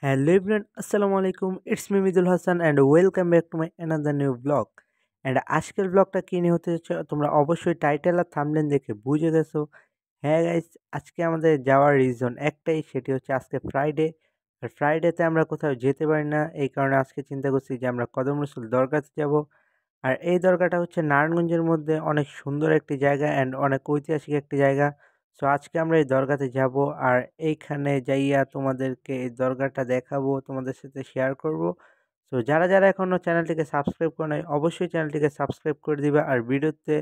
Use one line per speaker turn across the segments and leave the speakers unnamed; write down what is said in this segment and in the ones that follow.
Hello everyone, Assalamu alaikum. It's me Midul Hassan and welcome back to my another new vlog. And আজকের ব্লগটা কি নিয়ে হতে যাচ্ছে তোমরা অবশ্যই টাইটেল আর থাম্বনেল দেখে বুঝে গেছো। হ্যাঁ গাইস, আজকে আমাদের যাওয়ার রিজন একটাই, সেটি হচ্ছে আজকে ফ্রাইডে। আর ফ্রাইডেতে আমরা কোথাও যেতে পারি না, এই কারণে আজকে চিন্তা করছি যে আমরা কদম রসুল দরগাতে যাব। আর এই দরগাটা হচ্ছে নারায়ণগঞ্জের মধ্যে অনেক সুন্দর একটি জায়গা অ্যান্ড অনেক ঐতিহাসিক একটি জায়গা। সো আজকে আমরা এই দরগাতে যাব আর এইখানে যাইয়া তোমাদেরকে এই দরগাটা দেখাবো, তোমাদের সাথে শেয়ার করব। সো যারা এখনও চ্যানেলটিকে সাবস্ক্রাইব করে নাই অবশ্যই চ্যানেলটিকে সাবস্ক্রাইব করে দিবা আর ভিডিওতে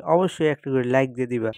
অবশ্যই একটু করে লাইক দিয়ে দিবা।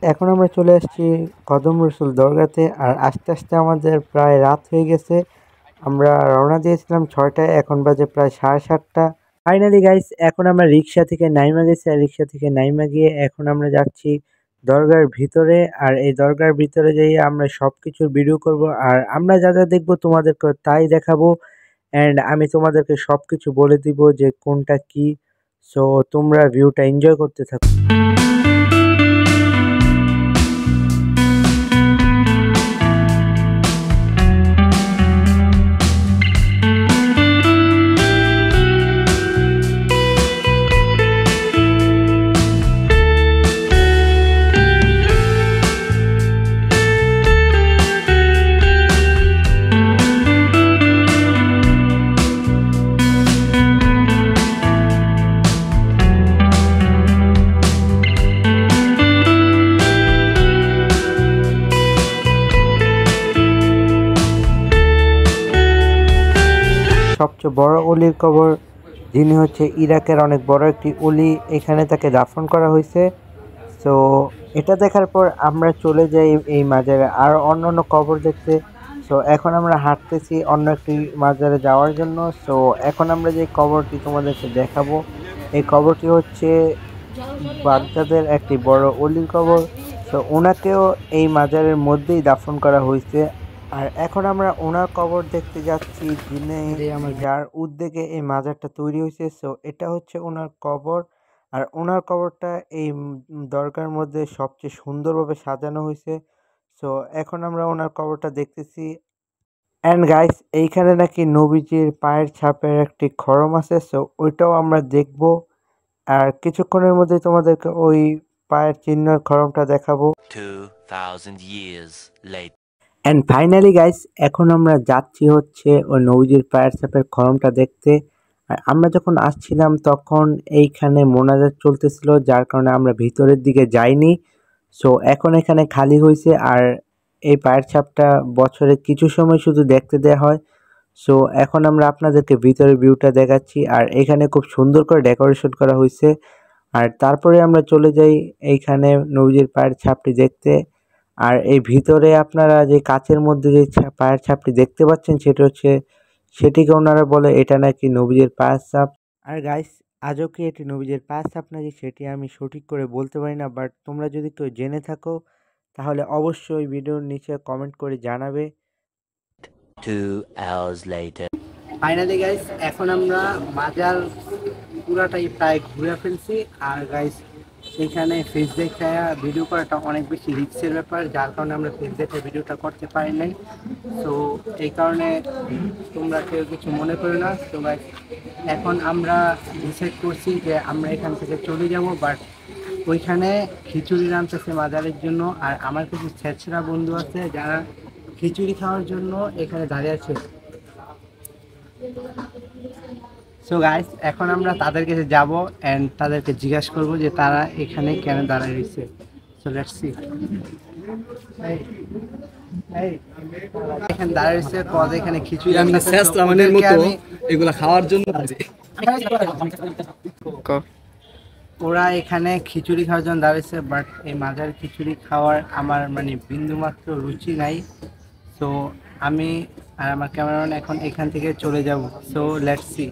এখন আমরা চলে আসছি কদম রসুল দরগাতে আর আস্তে আস্তে আমাদের প্রায় রাত হয়ে গেছে। আমরা রওনা দিয়েছিলাম 6টায়, এখন বাজে প্রায় 7:30। ফাইনালি গাইস, এখন আমরা রিক্সা থেকে নাইমা গেছি আর রিক্সা থেকে নাইমা গিয়ে এখন আমরা যাচ্ছি দরগার ভিতরে। আর এই দরগার ভিতরে যেয়ে আমরা সব কিছুর ভিডিও করব আর আমরা যা দেখবো তোমাদেরকে তাই দেখাবো অ্যান্ড আমি তোমাদেরকে সব কিছু বলে দিব যে কোনটা কি। সো তোমরা ভিউটা এনজয় করতে থাকো। সবচেয়ে বড় অলির কবর, যিনি হচ্ছে ইরাকের অনেক বড় একটি অলি, এখানে তাকে দাফন করা হয়েছে। সো এটা দেখার পর আমরা চলে যাই এই মাজারে আর অন্য কবর দেখতে। সো এখন আমরা হাঁটতেছি অন্য একটি মাজারে যাওয়ার জন্য। সো এখন আমরা যে কবরটি তোমাদেরকে দেখাবো, এই কবরটি হচ্ছে বাগদাদের একটি বড় অলির কবর। সো ওনাকেও এই মাজারের মধ্যেই দাফন করা হয়েছে। আর এখন আমরা ওনার কবর দেখতে যাচ্ছি, যার উদ্যোগে এই মাজারটা তৈরি হয়েছে। সো এটা হচ্ছে ওনার কবর আর ওনার কবরটা এই দরগার মধ্যে সবচেয়ে সুন্দরভাবে সাজানো হয়েছে। সো এখন আমরা ওনার কবরটা দেখতেছি। অ্যান্ড গাইস, এইখানে নাকি নবীজির পায়ের ছাপের একটি খড়ম আছে। সো ওইটাও আমরা দেখব আর কিছুক্ষণের মধ্যে তোমাদেরকে ওই পায়ের চিহ্নের খড়মটা দেখাবো।
2000 years later.
And finally guys, এখন আমরা যাচ্ছি হচ্ছে ওই নবীজির পায়ের ছাপের খড়মটা দেখতে। আর আমরা যখন আসছিলাম তখন এইখানে মোনাজাত চলতেছিল, যার কারণে আমরা ভিতরের দিকে যাইনি। সো এখন এখানে খালি হয়েছে আর এই পায়ের ছাপটা বছরে কিছু সময় শুধু দেখতে দেওয়া হয়। সো এখন আমরা আপনাদেরকে ভিতরের ভিউটা দেখাচ্ছি আর এখানে খুব সুন্দর করে ডেকোরেশন করা হয়েছে। আর তারপরে আমরা চলে যাই এইখানে নবীজির পায়ের ছাপটি দেখতে। আর এই ভিতরে আপনারা যে কাচের মধ্যে যে পায়ের ছাপটি দেখতে পাচ্ছেন সেটিকে ওনারা বলে এটা নাকি নবীজির পায়ের ছাপ। আর গাইস, আজও কি এটি নবীজির পায়ের ছাপ নাকি সেটি আমি সঠিক করে বলতে পারি না, বাট তোমরা যদি কেউ জেনে থাকো তাহলে অবশ্যই ভিডিওর নিচে কমেন্ট করে জানাবে।
2 hours later.
ফাইনালি গাইস, এখন আমরা মাজার পুরাটাই প্রায় ঘুরে ফেলছি। আর গাইস, সেইখানে ফেস দেখে ভিডিও করাটা অনেক বেশি রিস্কের ব্যাপার, যার কারণে আমরা ফেস দেখে ভিডিওটা করতে পারি নাই। তো এই কারণে তোমরা কেউ কিছু মনে করো না। তো গাইস, এখন আমরা ডিসাইড করছি যে আমরা এখান থেকে চলে যাব, বাট ওইখানে খিচুড়ি রান্নতেছে মাজারের জন্য। আর আমার কিছু ছেঁচড়া বন্ধু আছে যারা খিচুড়ি খাওয়ার জন্য এখানে দাঁড়িয়ে আছে। সো গাইস, এখন আমরা তাদের কাছে যাব এন্ড তাদেরকে জিজ্ঞাসা করব যে তারা এখানে কেন দাঁড়ায় রয়েছে। So let's see. এখানে দাঁড়িয়েছে কজ, এখানে খিচুড়ি
আমি
রান্না করছে,
শেষলাম মতো এগুলা খাওয়ার জন্য
ওরা এখানে খিচুড়ি খাওয়ার জন্য দাঁড়িয়েছে, বাট এই মাজার খিচুড়ি খাওয়ার আমার মানে বিন্দুমাত্র রুচি নাই। সো আমি আর আমার ক্যামেরাম্যান এখন এখান থেকে চলে যাব। So let's see.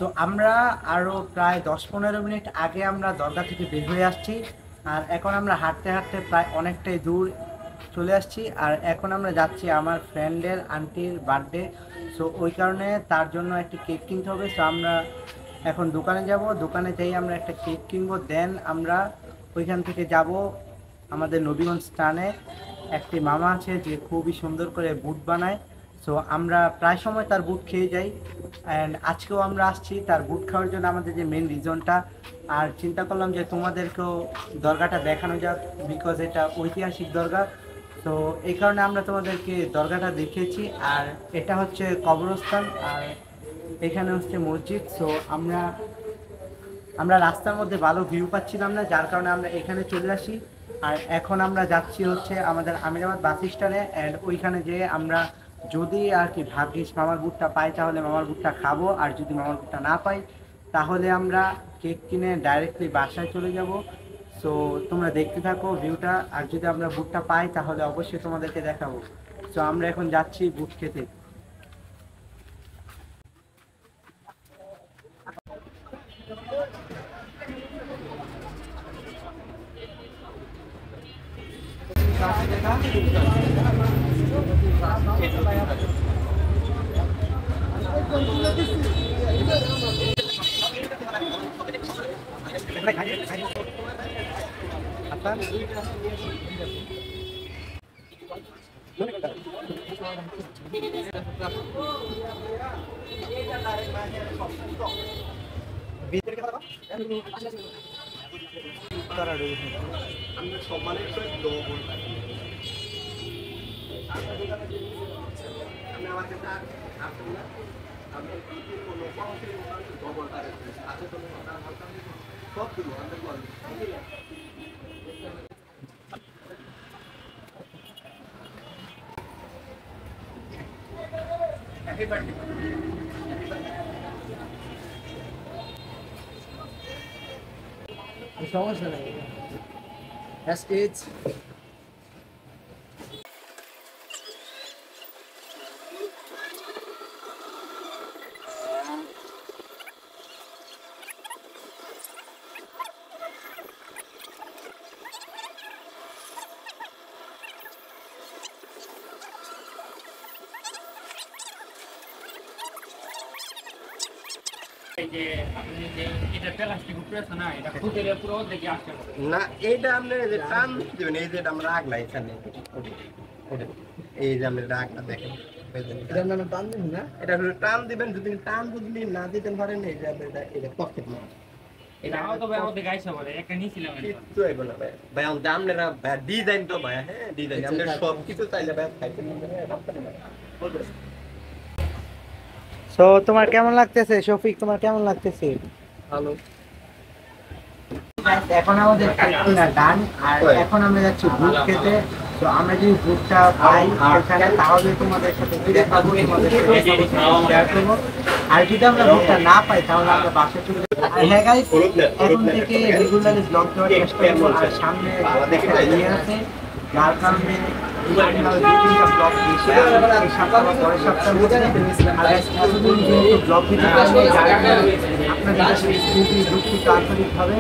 তো আমরা আরও প্রায় 10-15 মিনিট আগে আমরা দরগা থেকে বের হয়ে আসছি, আর এখন আমরা হাঁটতে হাঁটতে প্রায় অনেকটাই দূর চলে আসছি। আর এখন আমরা যাচ্ছি আমার ফ্রেন্ডের আন্টির বার্থডে, সো ওই কারণে তার জন্য একটি কেক কিনতে হবে। সো আমরা এখন দোকানে যাব, দোকানে যেই আমরা একটা কেক কিনবো, দেন আমরা ওইখান থেকে যাব আমাদের নবীগঞ্জ স্থানে। একটি মামা আছে যে খুবই সুন্দর করে বুট বানায়, সো আমরা প্রায় সময় তার বুট খেয়ে যাই, অ্যান্ড আজকেও আমরা আসছি তার বুট খাওয়ার জন্য, আমাদের যে মেন রিজনটা। আর চিন্তা করলাম যে তোমাদেরকেও দরগাটা দেখানো যাক, বিকজ এটা ঐতিহাসিক দরগা। তো এই কারণে আমরা তোমাদেরকে দরগাটা দেখিয়েছি। আর এটা হচ্ছে কবরস্থান, আর এখানে হচ্ছে মসজিদ। সো আমরা রাস্তার মধ্যে ভালো ভিউ পাচ্ছিলাম না, যার কারণে আমরা এখানে চলে আসি। আর এখন আমরা যাচ্ছি হচ্ছে আমাদের আমিরাবাদ বাস স্ট্যান্ডে, অ্যান্ড ওইখানে যেয়ে আমরা যদি আর কি ভাগ্যিস মামার বুটটা পাই তাহলে মামার বুটটা খাবো, আর যদি মামার বুটটা না পাই তাহলে আমরা কেক কিনে ডাইরেক্টলি বাসায় চলে যাব। সো তোমরা দেখতে থাকো ভিউটা, আর যদি আমরা বুটটা পাই তাহলে অবশ্যই তোমাদেরকে দেখাবো। সো আমরা এখন যাচ্ছি বুট খেতে। সমস্যা নেই,
না এইটা আপনি যে টান দিবেন, এই যে আমরা রাগ নাই এখানে, এই যে আপনি রাগটা দেখেন,
এটা মানে টান দিন না,
এটা হলো টান দিবেন। যদি টান যদি না দিতে পারেন, এই যে আপনি এটা পকেট না, কিচ্ছু হইব না ভাই। ভাই আপনারা ডিজাইন তো ভাই, হ্যাঁ ডিজাইন আপনার সব কিছু চাইলে ভাই খাইতে পারবেন।
সো তোমার কেমন লাগতেছে শফিক, তোমার কেমন লাগতেছে?
ভালো।
এখন আমাদের কেকটা ডান, আর এখন আমরা যাচ্ছি ভুট খেতে। তো আমরা যদি ভুটটা পাই সেখানে তাহলে তোমাদের সাথে দেখাবো, তোমাদের সাথে শেয়ার করবো। আর যদি আমরা ভুটটা না পাই তাহলে আমরা বাসায় চলে যাবো। আর হ্যাঁ গাইস, এখন থেকে রেগুলারলি ব্লগ দেওয়ার চেষ্টা করবো। আর সামনে একটা ইয়ে আছে, যার কারণে ব্লগ দিয়েছি এই সপ্তাহ বা পরের সপ্তাহের মধ্যে। আর এতদিন যেহেতু ব্লগ দিতে পারিনি, যার কারণে আপনাদের কাছে খুবই দুঃখিত আন্তরিকভাবে।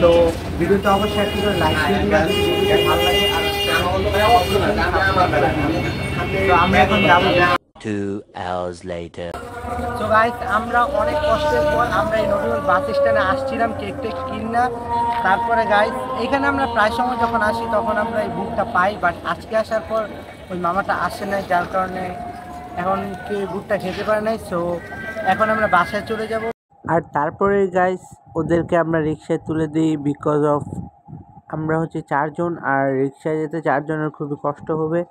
তো ভিডিওতে অবশ্যই একটু করে লাইক দিয়ে দিবেন যদি ভিডিওটা ভালো লাগে। আর তো আমরা এখন যাবো।
2 hours later.
তো গাইস, আমরা অনেক কষ্টের পর আমরা এই নবীগঞ্জ বাস স্ট্যান্ডে আসছিলাম কেক টেক কিনা। তারপরে গাইস, এখানে আমরা প্রায় সময় যখন আসি তখন আমরা এই বুকটা পাই, বাট আজকে আসার পর ওই মামাটা আসে নাই, যার কারণে এখন কেউ ভুট্টা খেতে পারে নাই। সো এখন আমরা বাসায় চলে যাব। আর তারপরে গাইস ওদেরকে আমরা রিক্সায় তুলে দিই, বিকজ অফ আমরা হচ্ছে 4 জন, আর রিক্সায় যেতে 4 জনের খুবই কষ্ট হবে।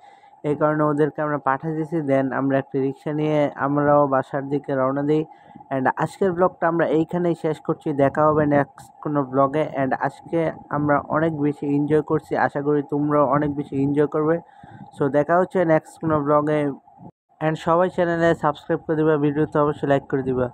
এই কারণে ওদেরকে আমরা পাঠিয়ে দিয়েছি। দেন আমরা একটা রিক্সা নিয়ে আমরাও বাসার দিকে রওনা দিই। অ্যান্ড আজকের ব্লগটা আমরা এইখানেই শেষ করছি। দেখা হবে নেক্সট কোনো ব্লগে। অ্যান্ড আজকে আমরা অনেক বেশি এনজয় করছি, আশা করি তোমরাও অনেক বেশি এনজয় করবে। সো দেখা হচ্ছে নেক্সট কোনো ব্লগে। অ্যান্ড সবাই চ্যানেলে সাবস্ক্রাইব করে দিবা, ভিডিওতে অবশ্যই লাইক করে দিবা।